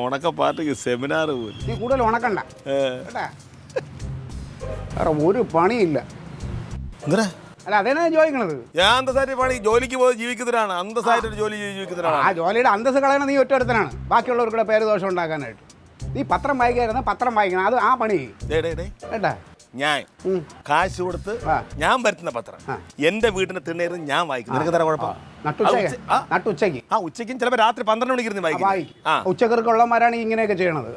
ഉണക്ക പാർട്ടിക്ക് സെമിനാർ പോലും. നീ കൂടുതൽ ഉണക്കണ്ട കേട്ടാ. വേറെ ഒരു പണിയില്ല. അല്ല അതന്നെ ഞാൻ ചോദിക്കണത്. ഞാൻ അന്തസ്സായിട്ട് പണി ജോലിക്ക് പോയി ജീവിക്കുന്നവരാണ്. അന്തസ്സായിട്ടൊരു ജോലി ജീവിക്കുന്നവരാണ്. ആ ജോലിയുടെ അന്തസ്സ് കളയണ നീ ഒറ്റ ബാക്കിയുള്ളവർക്കുടെ പേര് ദോഷം ഉണ്ടാക്കാനായിട്ട്. നീ പത്രം വായിക്കായിരുന്ന പത്രം വായിക്കണം. അത് ആ പണി കേട്ടാ. ഞാൻ കാശ് കൊടുത്ത് ഞാൻ വരുത്തുന്ന പത്രം എന്റെ വീട്ടിന് തിണ്ണേരുന്ന് ഞാൻ വായിക്കും. നിനക്ക് തരാൻ കുഴപ്പം? നട്ടുച്ചയ്ക്ക് ഉച്ചയ്ക്കും ചിലപ്പോൾ രാത്രി 12 മണിക്ക് ഇരുന്ന് വായിക്കും. ഉച്ചക്കർക്കുള്ളവരാണ് ഇങ്ങനെയൊക്കെ ചെയ്യണത്.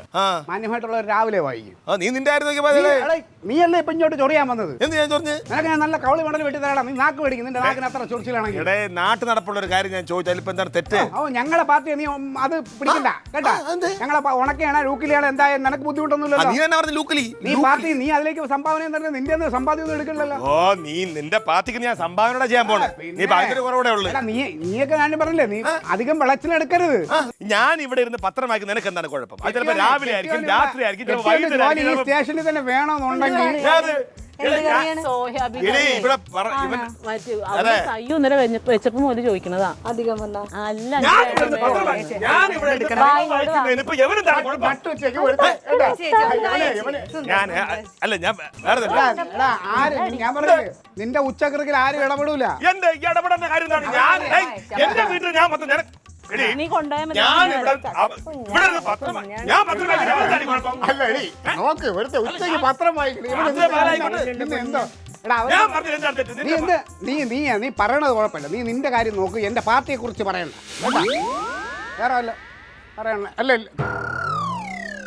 മാന്യമായിട്ടുള്ളവർ രാവിലെ വായിക്കും. നീ നിന്റെ നീയല്ലേ ഇപ്പൊ ഇങ്ങോട്ട് ചൊറിയാൻ വന്നത്? എന്ത് ഞാൻ ചൊറിഞ്ഞ്? നിനക്ക് ഞാൻ നല്ല കവളി മണൽ വെട്ടി തരാം. നീ നാക്ക് മേടിക്കും. നിന്റെ നാക്കിന് അത്ര ചൊറിച്ചിലാണെങ്കിൽ നാട്ടു നടപ്പുള്ള ഒരു കാര്യം ഞാൻ ചോദിച്ചാൽ ഇപ്പൊ എന്താണ് തെറ്റ്? ഞങ്ങളെ പാർട്ടി നീ അത് പിടിക്കണ്ട കേട്ടാ. ഞങ്ങളെ ഉണക്കെയാണ് ലൂക്കിലാണ് എന്തായാലും നിനക്ക് ബുദ്ധിമുട്ടൊന്നുമില്ല. നീ പാർട്ടി നീ അതിലേക്ക് സംഭാവന നിന്റെ സമ്പാദ്യം ഒന്നും എടുക്കണല്ലോ. ഓ നീ നിന്റെ പാർട്ടിക്ക് ഞാൻ സംഭാവന ചെയ്യാൻ പോണേ. നീ ഭയങ്കര കുറവൂടെ ഉള്ളു. നീയൊക്കെ ഞാൻ പറഞ്ഞില്ലേ നീ അധികം വെളച്ചിലെടുക്കരുത്. ഞാൻ ഇവിടെ ഇരുന്ന് പത്രം വായിക്കും. നിനക്ക് എന്താണ് കുഴപ്പം? അത് ചിലപ്പോൾ രാവിലെ ആയിരിക്കും, രാത്രി ആയിരിക്കും. സ്റ്റേഷനിൽ തന്നെ വേണമെന്നുണ്ടെങ്കിൽ വെച്ചപ്പോ മുതൽ ചോദിക്കണതാ. അധികം അല്ല ഞാൻ പറഞ്ഞു നിന്റെ ഉച്ചക്കറിൽ ആരും ഇടപെടൂല. എന്റെ ഇടപെടേണ്ട കാര്യം എന്റെ വീട്ടിൽ ഞാൻ നീ കൊണ്ടുപോയാൽ നോക്ക് ഇവിടുത്തെ ഉച്ചയ്ക്ക് പത്രം നീ പറയണത് കുഴപ്പമില്ല. നീ നിന്റെ കാര്യം നോക്ക്. എന്റെ പാർട്ടിയെ കുറിച്ച് പറയണ്ട. വേറെ അല്ല പറയണ അല്ല